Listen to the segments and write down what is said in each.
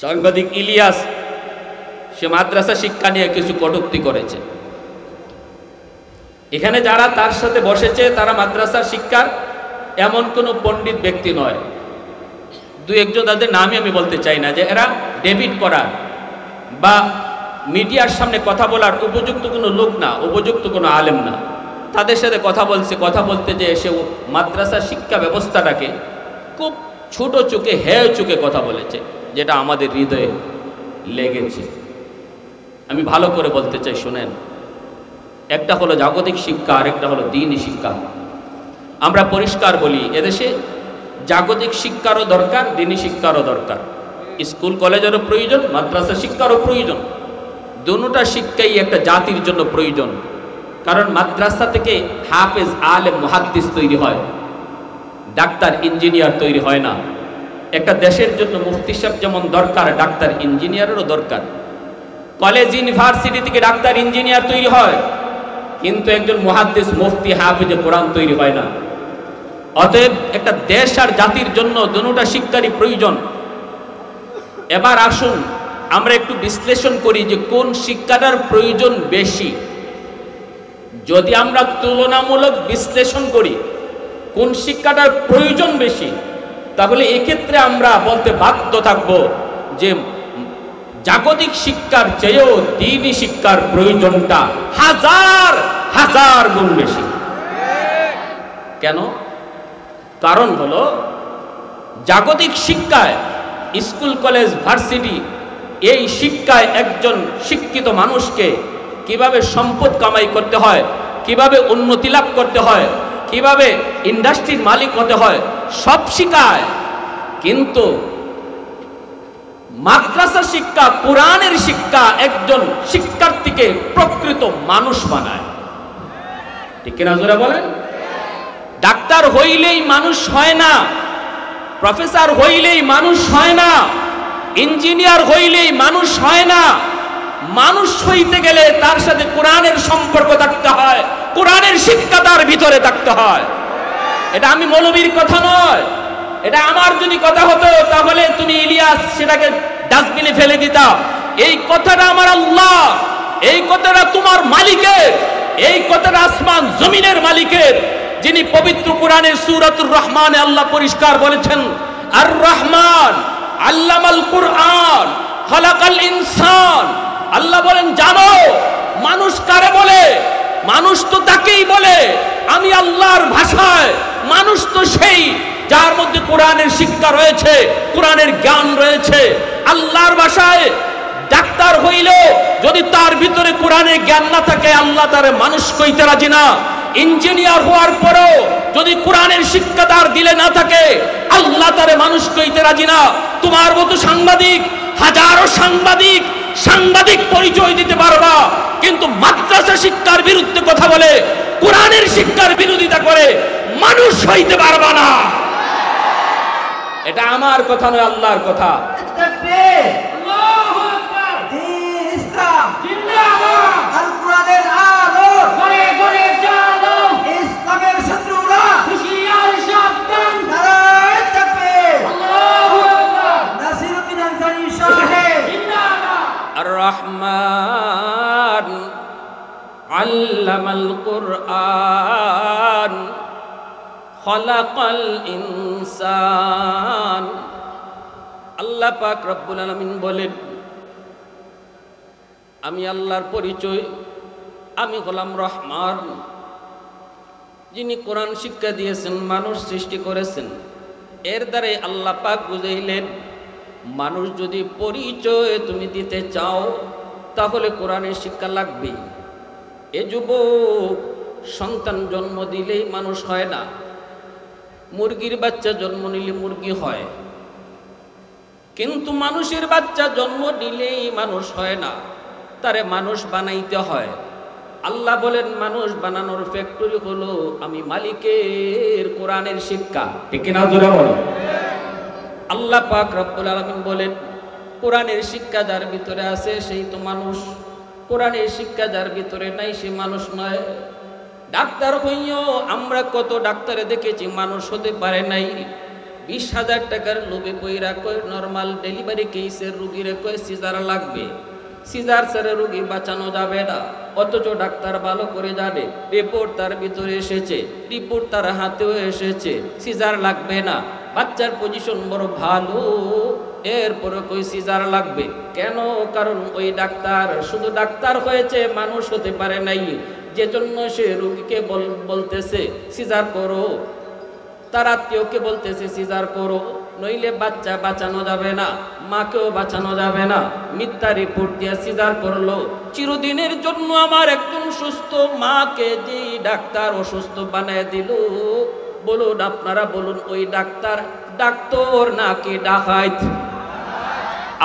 সাংবাদিক ইলিয়াস সে মাদ্রাসা শিক্ষা নিয়ে কিছু কটূক্তি করেছে। এখানে যারা তার সাথে বসেছে তারা মাদ্রাসার শিক্ষার এমন কোনো পণ্ডিত ব্যক্তি নয়। দুই একজন তাদের নামই আমি বলতে চাই না, যে এরা ডেবিট করার বা মিডিয়ার সামনে কথা বলার উপযুক্ত কোনো লোক না, উপযুক্ত কোনো আলেম না। তাদের সাথে কথা বলতে যে এসে মাদ্রাসা শিক্ষা ব্যবস্থাটাকে খুব ছোট চোখে হেয় চোখে কথা বলেছে, যেটা আমাদের হৃদয়ে লেগেছে। আমি ভালো করে বলতে চাই, শোনেন, একটা হলো জাগতিক শিক্ষা আর একটা হলো দ্বীনি শিক্ষা। আমরা পরিষ্কার বলি, এদেশে জাগতিক শিক্ষারও দরকার, দ্বীনি শিক্ষারও দরকার। স্কুল কলেজেরও প্রয়োজন, মাদ্রাসা শিক্ষারও প্রয়োজন। দুটোটা শিক্ষাই একটা জাতির জন্য প্রয়োজন। কারণ মাদ্রাসা থেকে হাফেজ, আলেম, মুহাদ্দিস তৈরি হয়, ডাক্তার, ইঞ্জিনিয়ার তৈরি হয় না। একটা দেশের জন্য মুফতি সাহেব যেমন দরকার, ডাক্তার, ইঞ্জিনিয়ারেরও দরকার। কলেজ, ইউনিভার্সিটি থেকে ডাক্তার, ইঞ্জিনিয়ার তৈরি হয়, কিন্তু একজন মুহাদ্দিস, মুফতি, হাফেজ কোরআন তৈরি হয় না। অতএব একটা দেশ আর জাতির জন্য দুটোটা শিক্ষারই প্রয়োজন। এবার আসুন আমরা একটু বিশ্লেষণ করি যে কোন শিক্ষাটার প্রয়োজন বেশি। যদি আমরা তুলনামূলক বিশ্লেষণ করি কোন শিক্ষাটার প্রয়োজন বেশি, তাহলে এক্ষেত্রে আমরা বলতে বাধ্য থাকব যে জাগতিক শিক্ষার চেয়েও দ্বীনি শিক্ষার প্রয়োজনটা হাজার হাজার গুণ বেশি। কেন? কারণ হলো জাগতিক শিক্ষায়, স্কুল, কলেজ, ভার্সিটি, এই শিক্ষায় একজন শিক্ষিত মানুষকে কিভাবে সম্পদ কামাই করতে হয়, কিভাবে উন্নতি লাভ করতে হয়, কিভাবে ইন্ডাস্ট্রির মালিক হতে হয়, সব শিখায়। কিন্তু মাদ্রাসা শিক্ষা, কোরআনের শিক্ষা একজন শিক্ষার্থীকে প্রকৃত মানুষ বানায়। ঠিক কিনা জোরে বলেন? ডাক্তার হইলেই মানুষ হয় না, প্রফেসর হইলেই মানুষ হয় না, ইঞ্জিনিয়ার হইলেই মানুষ হয় না। মানুষ হইতে গেলে তার সাথে কোরআনের সম্পর্ক থাকতে হয়, কোরআনের শিক্ষা তার ভিতরে থাকতে হয়। এটা আমি মৌলবীর কথা নয়, এটা আমার যদি কথা হতো তাহলে তুমি ইলিয়াস সেটাকে ডাস্টবিনে ফেলে দিতা। এই কথাটা আমার আল্লাহ, এই কথাটা তোমার মালিকের, এই কথাটা আসমান জমিনের মালিকের, যিনি পবিত্র কোরআনের সূরাতুর রহমানে আল্লাহ পরিষ্কার বলেছেন, আর রহমান আল্লামাল কুরআন খালাকাল ইনসান। আল্লাহ বলেন, জানো মানুষ কারে বলে? মানুষ তো তাকেই বলে। আমি আল্লাহর ভাষায় মানুষ তো সেই যার মধ্যে কোরআনের শিক্ষা রয়েছে, কোরআনের জ্ঞান রয়েছে। আল্লাহর ভাষায় ডাক্তার হইলেও যদি তার ভিতরে কোরআনের জ্ঞান না থাকে, আল্লাহ তারে মানুষ কইতে রাজি না। ইঞ্জিনিয়ার হওয়ার পরেও যদি কোরআনের শিক্ষা তার দিলে না থাকে, আল্লাহ তারে মানুষ কইতে রাজি না। তোমার মতো সাংবাদিক, হাজারো সাংবাদিক পরিচয় দিতে পারবা, কিন্তু মাদ্রাসা শিক্ষার বিরুদ্ধে কথা বলে, কোরআনের শিক্ষার বিরোধিতা করে মানুষ হইতে পারবা না। এটা আমার কথা নয়, আল্লাহর কথা। আর-রহমান আল্লামাল কুরআন খালাকাল ইনসান। আল্লাহ পাক রব্বুল আলামিন বলেন, আমি আল্লাহর পরিচয়, আমি হলাম রহমান, যিনি কোরআন শিক্ষা দিয়েছেন, মানুষ সৃষ্টি করেছেন। এর দ্বারাই আল্লাহ পাক বুঝাইলেন, মানুষ যদি পরিচয় তুমি দিতে চাও তাহলে কোরআনের শিক্ষা লাগবে। এ যুবক, সন্তান জন্ম দিলেই মানুষ হয় না, মুরগির বাচ্চা জন্ম নিলে মুরগি হয়, কিন্তু মানুষের বাচ্চা জন্ম দিলেই মানুষ হয় না, তারে মানুষ বানাইতে হয়। আল্লাহ বলেন, মানুষ বানানোর ফ্যাক্টরি হলো আমি মালিকের কোরআনের শিক্ষা। ঠিক না জোরে বলো? আল্লাহ পাক রব্বুল আলামিন বলেন, কোরআনের শিক্ষা যার ভিতরে আছে সেই তো মানুষ, কোরআনের শিক্ষা যার ভিতরে নাই সে মানুষ নয়। ডাক্তার হইও আমরা কত ডাক্তারে দেখেছি মানুষ হতে পারে নাই, 20,000 টাকার লোভে পইরা কয় নরমাল ডেলিভারি কেসের রুগীরে কয় সিজার লাগবে, সিজার ছেড়ে রুগী বাঁচানো যাবে না। অথচ ডাক্তার ভালো করে জানে, রিপোর্ট তার ভিতরে এসেছে, রিপোর্ট তার হাতেও এসেছে, সিজার লাগবে না, বাচ্চার পজিশন বড় ভালো, এরপরে কই সিজার লাগবে কেন? কারণ ওই ডাক্তার শুধু ডাক্তার হয়েছে, মানুষ হতে পারে নাই, যে জন্য সে রোগীকে বলতেছে সিজার করো, তার আত্মীয়কে বলতেছে সিজার করো, নইলে বাচ্চা বাঁচানো যাবে না, মাকেও বাঁচানো যাবে না। মিথ্যা রিপোর্ট দিয়ে সিজার করলো। চিরদিনের জন্য আমার একজন সুস্থ মাকে যে ডাক্তার অসুস্থ বানায় দিল, বলুন আপনারা বলুন, ওই ডাক্তার ডাক্তার নাকি ডাকাইত?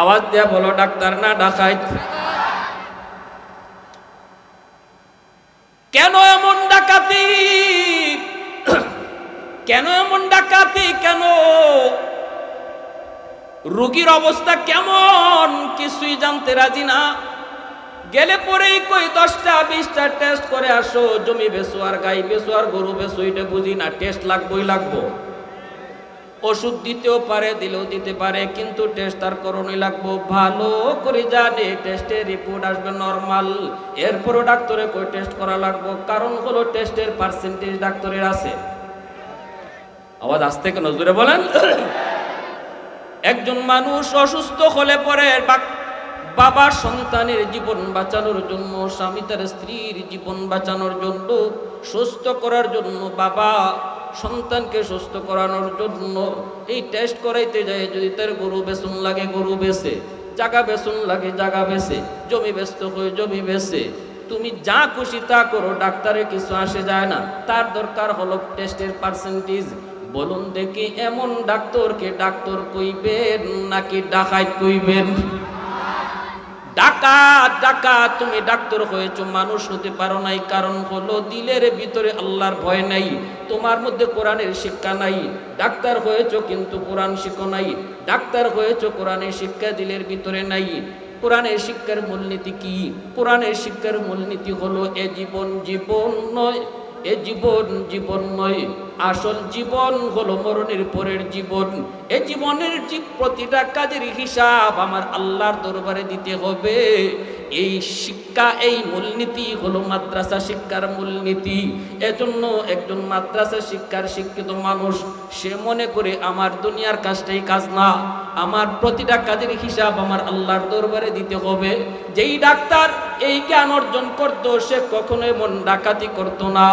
আওয়াজ দেয়া বলো, ডাক্তার না ডাকাইত? কেন এমন ডাকাতি? কেন এমন ডাকাতি? কেন? রোগীর অবস্থা কেমন কিছুই জানতে রাজি না। গেলে পরেই কই 10টা 20টা টেস্ট করে আসো, জমি বেচো আর গাই বেচো আর গরু বেচো, এটা বুঝি না, টেস্ট লাগবোই লাগবো। ওষুধ দিতেও পারে, দিলেও দিতে পারে, কিন্তু টেস্ট তার করণই লাগবো। ভালো করে জানে টেস্টের রিপোর্ট আসবে নরমাল, এরপরও ডাক্তারে কই টেস্ট করা লাগবো, কারণ হলো টেস্টের পার্সেন্টেজ ডাক্তারের আছে। আওয়াজ আসতে কেন জোরে বলেন। একজন মানুষ অসুস্থ হলে পরে বাবা সন্তানের জীবন বাঁচানোর জন্য, স্বামী তার স্ত্রীর জীবন বাঁচানোর জন্য, সুস্থ করার জন্য, বাবা সন্তানকে সুস্থ করানোর জন্য এই টেস্ট করাইতে যায়। যদি তার গরু বেচন লাগে গরু বেচে, জায়গা বেচন লাগে জায়গা বেচে, জমি ব্যস্ত হয়ে জমি বেচে, তুমি যা খুশি তা করো, ডাক্তারের কিছু আসে যায় না। তার দরকার হলো টেস্টের পার্সেন্টেজ। বলুন দেখি, এমন ডাক্তারকে ডাক্তার কইবেন নাকি ডাকাইত কইবেন? ডাকাত। ডাকাত। তুমি ডাক্তার হয়েছো, মানুষ হতে পারো নাই, কারণ হলো দিলের ভিতরে আল্লাহর ভয় নাই, তোমার মধ্যে কোরআনের শিক্ষা নাই। ডাক্তার হয়েছো কিন্তু কোরআন শিখো নাই, ডাক্তার হয়েছো কোরআনের শিক্ষা দিলের ভিতরে নাই। কোরআনের শিক্ষার মূলনীতি কি? কোরআনের শিক্ষার মূলনীতি হলো এ জীবন জীবন নয়, এ জীবন জীবন নয়, আসল জীবন হলো মরণের পরের জীবন। এই জীবনের প্রতিটা কাজের হিসাব আমার আল্লাহর দরবারে দিতে হবে। এই শিক্ষা, এই মূলনীতি হলো মাদ্রাসা শিক্ষার মূলনীতি। এজন্য একজন মাদ্রাসা শিক্ষার শিক্ষিত মানুষ সে মনে করে আমার দুনিয়ার কাজটাই কাজ না, আমার প্রতিটা কাজের হিসাব আমার আল্লাহর দরবারে দিতে হবে। যেই ডাক্তার এই জ্ঞান অর্জন করতো সে কখনো এমন ডাকাতি করতো না।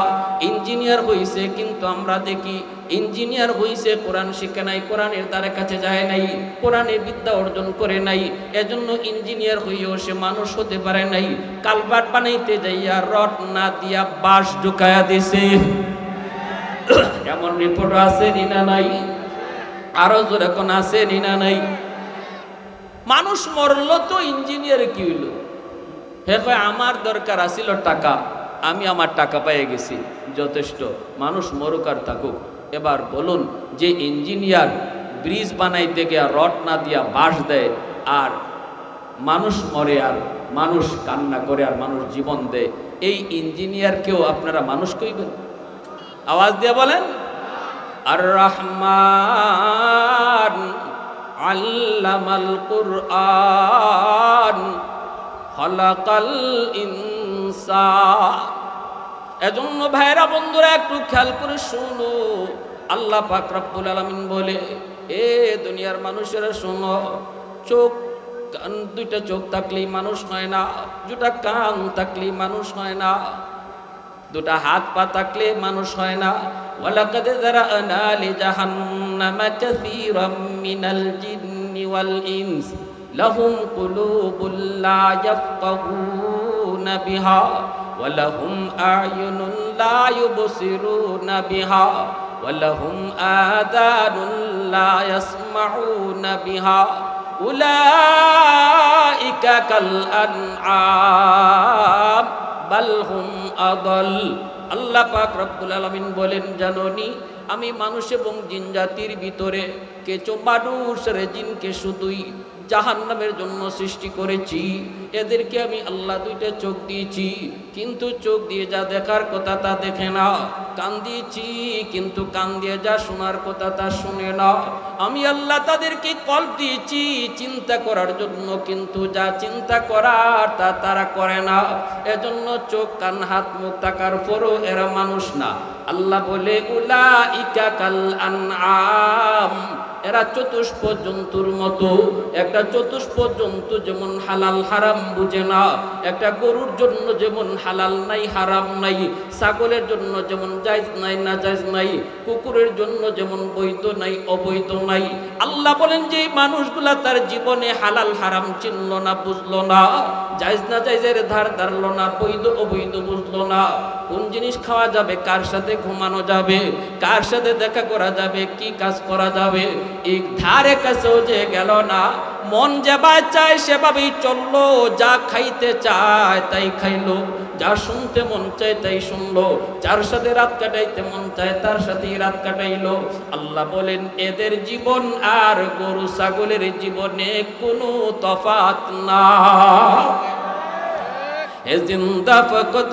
ইঞ্জিনিয়ার হইছে, কিন্তু আমরা দেখি ইঞ্জিনিয়ার হইছে, কোরআন শিখে নাই, কোরআনের দ্বারে কাছে যায় নাই, কোরআনের বিদ্যা অর্জন করে নাই, এজন্য ইঞ্জিনিয়ার হইও সে মানুষ হতে পারে নাই। কালভার্ট বানাইতে যাইয়া রড না দিয়া বাঁশ ঢুকায়া দিছে, এমন রিপোর্ট আছে না নাই? আরো জোরে কোন আছে না নাই? মানুষ মরলো তো ইঞ্জিনিয়ার কি হইল? হে কয় আমার দরকার আছিল টাকা, আমি আমার টাকা পেয়ে গেছি, যথেষ্ট। মানুষ মরুক আর থাকুক। এবার বলুন, যে ইঞ্জিনিয়ার ব্রিজ বানাইতে গিয়া রড না দিয়া বাঁশ দেয়, আর মানুষ মরে, আর মানুষ কান্না করে, আর মানুষ জীবন দেয়, এই ইঞ্জিনিয়ারকেও আপনারা মানুষ কইবেন? আওয়াজ দিয়ে বলেন। আর রহমান আল্লামাল কুরআন খলাকাল ইনসান। এজন্য ভাইরা বন্ধুরা একটু খেয়াল করে শুনো, আল্লাহ পাক রব্বুল আলামিন বলে, এ দুনিয়ার মানুষেরা শোনো, দুইটা চোখ থাকলেই মানুষ হয় না, দুটা কান থাকলেই মানুষ হয় না, দুটা হাত পা থাকলে মানুষ হয় না। ওয়ালাকাদ যারানা লিজাহান্নামা কাসীরাম মিনাল জিন্নি ওয়াল ইনস লাহুম কুলুবুল লা ইয়াফকাহুনা বিহা ওয়া লাহুম আ'য়ুনুন লা ইউবসিরুনা বিহা ওয়া লাহুম আযানুন লা ইয়াসমাউনা বিহা উলাইকা কাল আনআম বাল হুম আদাল। আল্লাহ পাক রব্বুল আলামিন বলেন, জানোনি আমি মানুষ এবং জিন জাতির ভিতরে কিছু মানুষের জিনকে শুধুই জাহান্নামের জন্য সৃষ্টি করেছি। এদেরকে আমি আল্লাহ দুইটা চোখ দিয়েছি, কিন্তু চোখ দিয়ে যা দেখার কথা তা দেখে না। কান দিয়েছি, কিন্তু কান দিয়ে যা শোনার কথা তা শুনে না। আমি আল্লাহ তাদেরকে কল্প দিয়েছি চিন্তা করার জন্য, কিন্তু যা চিন্তা করার তা তারা করে না। এজন্য চোখ কান হাত মুখ থাকার পরও এরা মানুষ না। আল্লাহ বলে উলাইকা কাল আনআম, এরা চতুষ্প জন্তুর মতো। একটা চতুষ্প জন্তু যেমন হালাল হারাম বুঝে না, একটা গরুর জন্য যেমন হালাল নাই হারাম নাই, ছাগলের জন্য যেমন জায়েজ নাই না জায়েজ নাই, কুকুরের জন্য যেমন বৈধ নাই অবৈধ নাই। আল্লাহ বলেন যে মানুষগুলা তার জীবনে হালাল হারাম চিনল না, বুঝলো না, জায়েজ না জায়েজের ধার ধারলো না, বৈধ অবৈধ বুঝলো না। কোন জিনিস খাওয়া যাবে, কার সাথে ঘুমানো যাবে, কার সাথে দেখা করা যাবে, কি কাজ করা যাবে, এই ধারে কাছেও যে গেল না। মন যেভাবে চায় সেভাবেই চললো, যা খাইতে চায় তাই খাইলো, যা শুনতে মন চায় তাই শুনলো, যার সাথে রাত কাটাইতে মন চায় তার সাথেই রাত কাটাইলো। আল্লাহ বলেন এদের জীবন আর গরু ছাগলের জীবনে কোনো তফাৎ না। এ জিন্দা ফকত